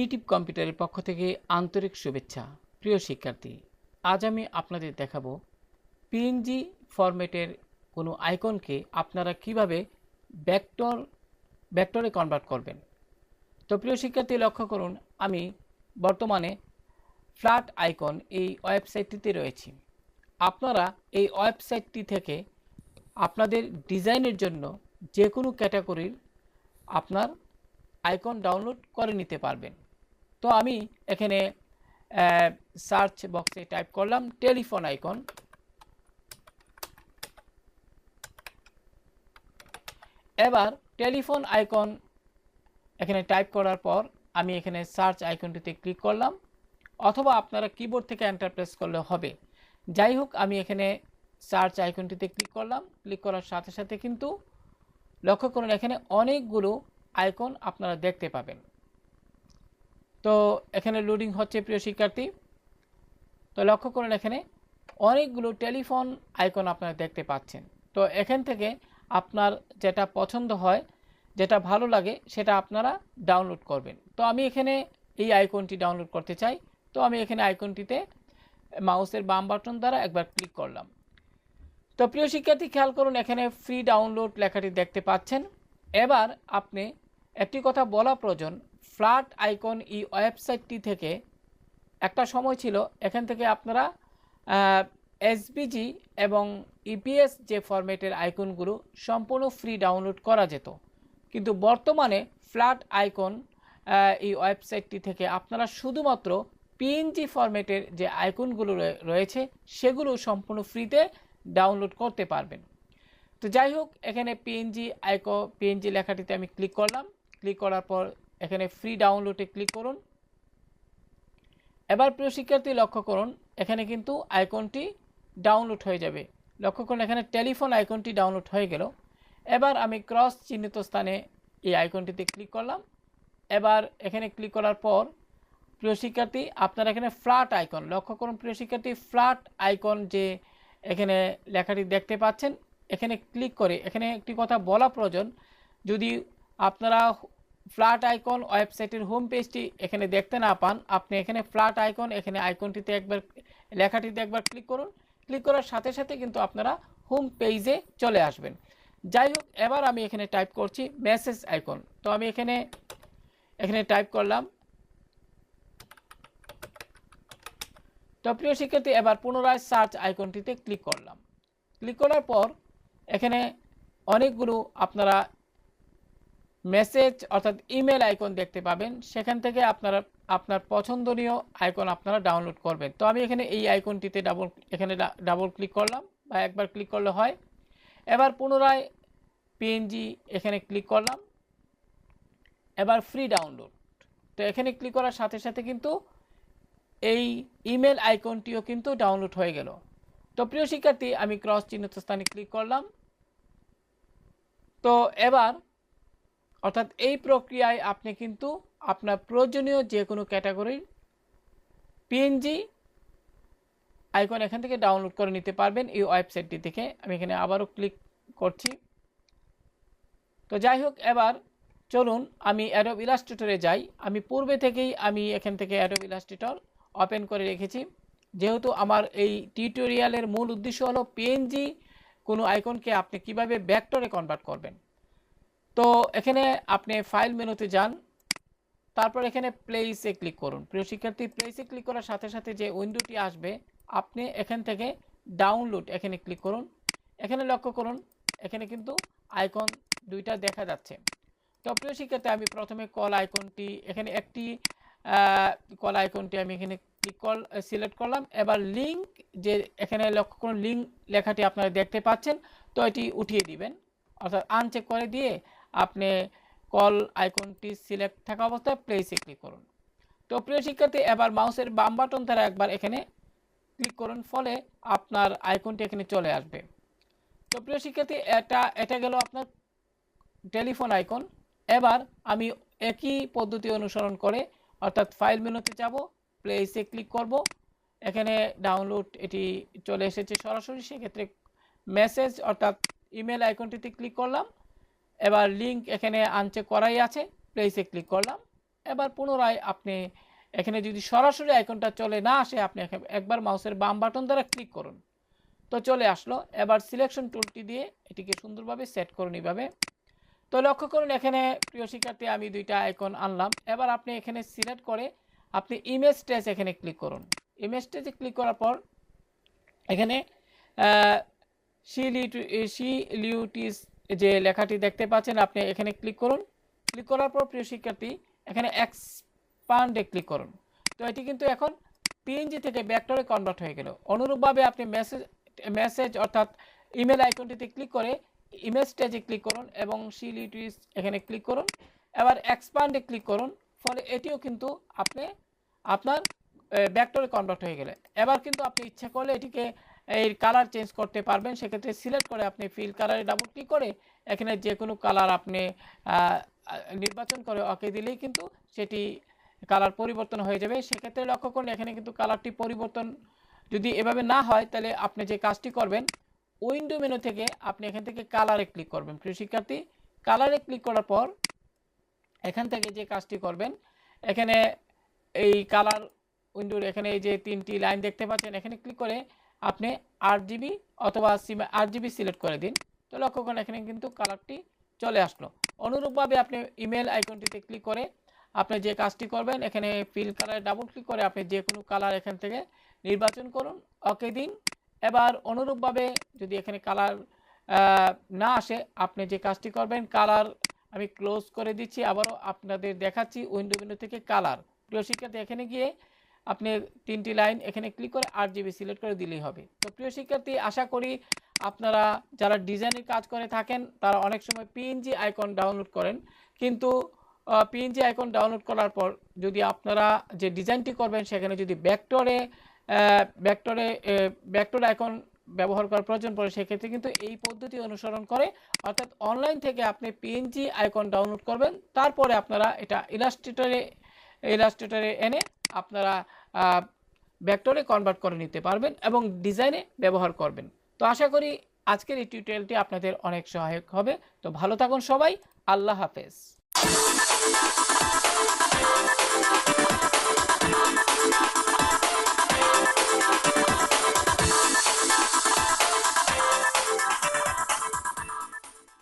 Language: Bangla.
ক্রিয়েটিভ কম্পিউটারের পক্ষ থেকে আন্তরিক শুভেচ্ছা। প্রিয় শিক্ষার্থী, আজ আমি আপনাদের দেখাবো পিএনজি ফরম্যাটের কোনো আইকনকে আপনারা কিভাবে ভেক্টরে কনভার্ট করবেন। তো প্রিয় শিক্ষার্থী, লক্ষ্য করুন আমি বর্তমানে ফ্ল্যাট আইকন এই ওয়েবসাইটটিতে রয়েছি। আপনারা এই ওয়েবসাইটটি থেকে আপনাদের ডিজাইনের জন্য যে কোনো ক্যাটাগরির আপনার আইকন ডাউনলোড করে নিতে পারবেন। তো আমি এখানে সার্চ বক্সে টাইপ করলাম টেলিফোন আইকন। এবার টেলিফোন আইকন এখানে টাইপ করার পর আমি এখানে সার্চ আইকনটিতে ক্লিক করলাম, অথবা আপনারা কিবোর্ড থেকে এন্টার প্রেস করলে হবে। যাই হোক, আমি এখানে সার্চ আইকনটিতে ক্লিক করলাম। ক্লিক করার সাথে সাথে কিন্তু লক্ষ্য করুন এখানে অনেকগুলো আইকন আপনারা দেখতে পাবেন। তো এখানে লোডিং হচ্ছে প্রিয় শিক্ষার্থী। তো লক্ষ্য করুন এখানে অনেকগুলো টেলিফোন আইকন আপনারা দেখতে পাচ্ছেন। তো এখান থেকে আপনার যেটা পছন্দ হয়, যেটা ভালো লাগে, সেটা আপনারা ডাউনলোড করবেন। তো আমি এখানে এই আইকনটি ডাউনলোড করতে চাই। তো আমি এখানে আইকনটিতে মাউসের বাম বাটন দ্বারা একবার ক্লিক করলাম। তো প্রিয় শিক্ষার্থী, খেয়াল করুন এখানে ফ্রি ডাউনলোড লেখাটি দেখতে পাচ্ছেন। এবার আপনি একটি কথা বলা প্রয়োজন, ফ্ল্যাট আইকন এই ওয়েবসাইটটি থেকে একটা সময় ছিল এখান থেকে আপনারা এসভিজি এবং ইপিএস যে ফরম্যাটের আইকনগুলো সম্পূর্ণ ফ্রি ডাউনলোড করা যেত, কিন্তু বর্তমানে ফ্ল্যাট আইকন এই ওয়েবসাইটটি থেকে আপনারা শুধুমাত্র পিএনজি ফরম্যাটের যে আইকনগুলো রয়েছে সেগুলো সম্পূর্ণ ফ্রিতে ডাউনলোড করতে পারবেন। তো যাই হোক, এখানে পিএনজি লেখাটিতে আমি ক্লিক করলাম। ক্লিক করার পর এখানে ফ্রি ডাউনলোডে ক্লিক করুন। এবার প্রিয় শিক্ষার্থী, লক্ষ্য করুন এখানে কিন্তু আইকনটি ডাউনলোড হয়ে যাবে। লক্ষ্য করুন এখানে টেলিফোন আইকনটি ডাউনলোড হয়ে গেল। এবার আমি ক্রস চিহ্নিত স্থানে এই আইকনটিতে ক্লিক করলাম। এবার এখানে ক্লিক করার পর প্রিয় শিক্ষার্থী, আপনারা এখানে ফ্ল্যাট আইকন লক্ষ্য করুন। প্রিয় শিক্ষার্থী, ফ্ল্যাট আইকন যে এখানে লেখাটি দেখতে পাচ্ছেন, এখানে ক্লিক করে এখানে একটি কথা বলা প্রয়োজন, যদি আপনারা ফ্ল্যাট আইকন ওয়েবসাইটের হোম পেজটি এখানে দেখতে না পান, আপনি এখানে ফ্ল্যাট আইকন এখানে আইকনটিতে একবার লেখাটিতে একবার ক্লিক করুন। ক্লিক করার সাথে সাথে কিন্তু আপনারা হোম পেজে চলে আসবেন। যাই হোক, এবার আমি এখানে টাইপ করছি মেসেজ আইকন। তো আমি এখানে টাইপ করলাম। তো প্রিয় শিক্ষার্থী, এবার পুনরায় সার্চ আইকনটিতে ক্লিক করলাম। ক্লিক করার পর এখানে অনেকগুলো আপনারা মেসেজ অর্থাৎ ইমেল আইকন দেখতে পাবেন। সেখান থেকে আপনার পছন্দনীয় আইকন আপনারা ডাউনলোড করবেন। তো আমি এখানে এই আইকনটিতে ডাবল ক্লিক করলাম, বা একবার ক্লিক করলে হয়। এবার পুনরায় পিএনজি এখানে ক্লিক করলাম। এবার ফ্রি ডাউনলোড। তো এখানে ক্লিক করার সাথে সাথে কিন্তু এই ইমেল আইকনটিও কিন্তু ডাউনলোড হয়ে গেল। তো প্রিয় শিক্ষার্থী, আমি ক্রস চিহ্নিত স্থানে ক্লিক করলাম। তো এবার অর্থাৎ এই প্রক্রিয়ায় আপনি কিন্তু আপনার প্রয়োজনীয় যে কোনো ক্যাটাগরির পিএনজি আইকন এখান থেকে ডাউনলোড করে নিতে পারবেন এই ওয়েবসাইটটি থেকে। আমি এখানে আবারও ক্লিক করছি। তো যাই হোক, এবার চলুন আমি অ্যাডোব ইলাস্ট্রেটরে যাই। আমি পূর্বে থেকেই এখান থেকে অ্যাডোব ইলাস্ট্রেটর ওপেন করে রেখেছি, যেহেতু আমার এই টিউটোরিয়ালের মূল উদ্দেশ্য হলো পিএনজি কোনো আইকনকে আপনি কিভাবে ভেক্টরে কনভার্ট করবেন। তো এখানে আপনি ফাইল মেনুতে যান, তারপর এখানে প্লেসে ক্লিক করুন। প্রিয় শিক্ষার্থী, প্লেসে ক্লিক করার সাথে সাথে যে উইন্ডোটি আসবে, আপনি এখান থেকে ডাউনলোড এখানে ক্লিক করুন। এখানে লক্ষ্য করুন এখানে কিন্তু আইকন দুইটা দেখা যাচ্ছে। তো প্রিয় শিক্ষার্থী, আমি প্রথমে কল আইকনটি এখানে কল আইকনটি আমি এখানে সিলেক্ট করলাম। এবার লিঙ্ক যে এখানে লক্ষ্য করুন লিঙ্ক লেখাটি আপনারা দেখতে পাচ্ছেন, তো এটি উঠিয়ে দিবেন, অর্থাৎ আনচেক করে দিয়ে আপনি কল আইকনটি সিলেক্ট থাকা অবস্থায় প্লেসে ক্লিক করুন। তো প্রিয় শিক্ষার্থী, এবার মাউসের বাম বাটন দ্বারা একবার এখানে ক্লিক করুন, ফলে আপনার আইকনটি এখানে চলে আসবে। তো প্রিয় শিক্ষার্থী, এটা গেল আপনার টেলিফোন আইকন। এবার আমি একই পদ্ধতি অনুসরণ করে অর্থাৎ ফাইল মেনুতে যাব, প্লেসে ক্লিক করব। এখানে ডাউনলোড এটি চলে এসেছে সরাসরি, সেক্ষেত্রে মেসেজ অর্থাৎ ইমেল আইকনটিতে ক্লিক করলাম। এবার লিঙ্ক এখানে আনচেক করাই আছে, প্লেসে ক্লিক করলাম। এবার পুনরায় আপনি এখানে যদি সরাসরি আইকনটা চলে না আসে, আপনি একবার মাউসের বাম বাটন দ্বারা ক্লিক করুন, তো চলে আসলো। এবার সিলেকশন টুলটি দিয়ে এটিকে সুন্দরভাবে সেট করুন এইভাবে। তো লক্ষ্য করুন এখানে প্রিয় শিক্ষার্থী আমি দুইটা আইকন আনলাম। এবার আপনি এখানে সিলেক্ট করে আপনি ইমেজ ট্রেস এখানে ক্লিক করুন। ইমেজ ট্রেসে ক্লিক করার পর এখানে শিলিউটিস যে লেখাটি দেখতে পাচ্ছেন, আপনি এখানে ক্লিক করুন। ক্লিক করার পর প্রিয় শিক্ষার্থী এখানে এক্সপান্ডে ক্লিক করুন। তো এটি কিন্তু এখন পিএনজি থেকে ভেক্টরে কনভার্ট হয়ে গেল। অনুরূপভাবে আপনি মেসেজ অর্থাৎ ইমেল আইকনটিতে ক্লিক করে ইমেজ ট্যাগে ক্লিক করুন এবং শিলিউটিস এখানে ক্লিক করুন। এবার এক্সপান্ডে ক্লিক করুন, ফলে এটিও কিন্তু আপনার ভেক্টরে কনভার্ট হয়ে গেলে এবার কিন্তু আপনি ইচ্ছা করলে এটিকে এই কালার চেঞ্জ করতে পারবেন। সেক্ষেত্রে সিলেক্ট করে আপনি ফিল কালারে ডাবল ক্লিক করে এখানে যে কোনো কালার আপনি নির্বাচন করে ওকে দিলেই কিন্তু সেটি কালার পরিবর্তন হয়ে যাবে। সেক্ষেত্রে লক্ষ্য করুন এখানে কিন্তু কালারটি পরিবর্তন যদি এভাবে না হয়, তাহলে আপনি যে কাজটি করবেন উইন্ডো মেনু থেকে আপনি এখান থেকে কালারে ক্লিক করবেন। প্রিয় শিক্ষার্থী, কালারে ক্লিক করার পর এখান থেকে যে কাজটি করবেন, এখানে এই কালার উইন্ডোর এখানে এই যে তিনটি লাইন দেখতে পাচ্ছেন, এখানে ক্লিক করে আপনি RGB অথবা RGB সিলেক্ট করে দিন। তো লক্ষ্য করুন এখানে কিন্তু কালারটি চলে আসলো। অনুরূপভাবে আপনি ইমেল আইকনটিতে ক্লিক করে আপনি যে কাজটি করবেন, এখানে ফিল কালারে ডাবল ক্লিক করে আপনি যে কোনো কালার এখান থেকে নির্বাচন করুন, ওকে দিন। এবার অনুরূপভাবে যদি এখানে কালার না আসে, আপনি যে কাজটি করবেন, কালার আমি ক্লোজ করে দিচ্ছি, আবারও আপনাদের দেখাচ্ছি উইন্ডো মেনু থেকে কালার। প্রিয় শিক্ষার্থী, এখানে গিয়ে আপনি তিনটি লাইন এখানে ক্লিক করে RGB সিলেক্ট করে দিলেই হবে। তো প্রিয় শিক্ষার্থী, আশা করি আপনারা যারা ডিজাইনের কাজ করে থাকেন তারা অনেক সময় পিএনজি আইকন ডাউনলোড করেন, কিন্তু পিএনজি আইকন ডাউনলোড করার পর যদি আপনারা যে ডিজাইনটি করবেন সেখানে যদি ভেক্টর আইকন ব্যবহার করার প্রয়োজন পড়ে, সেক্ষেত্রে কিন্তু এই পদ্ধতি অনুসরণ করে, অর্থাৎ অনলাইন থেকে আপনি পিএনজি আইকন ডাউনলোড করবেন, তারপরে আপনারা এটা ইলাস্ট্রেটরে এনে আপনারা ভেক্টরে কনভার্ট করে নিতে পারবেন এবং ডিজাইনে ব্যবহার করবেন। তো আশা করি আজকের এই টিউটোরিয়ালটি আপনাদের অনেক সহায়ক হবে। তো ভালো থাকুন সবাই, আল্লাহ হাফেজ।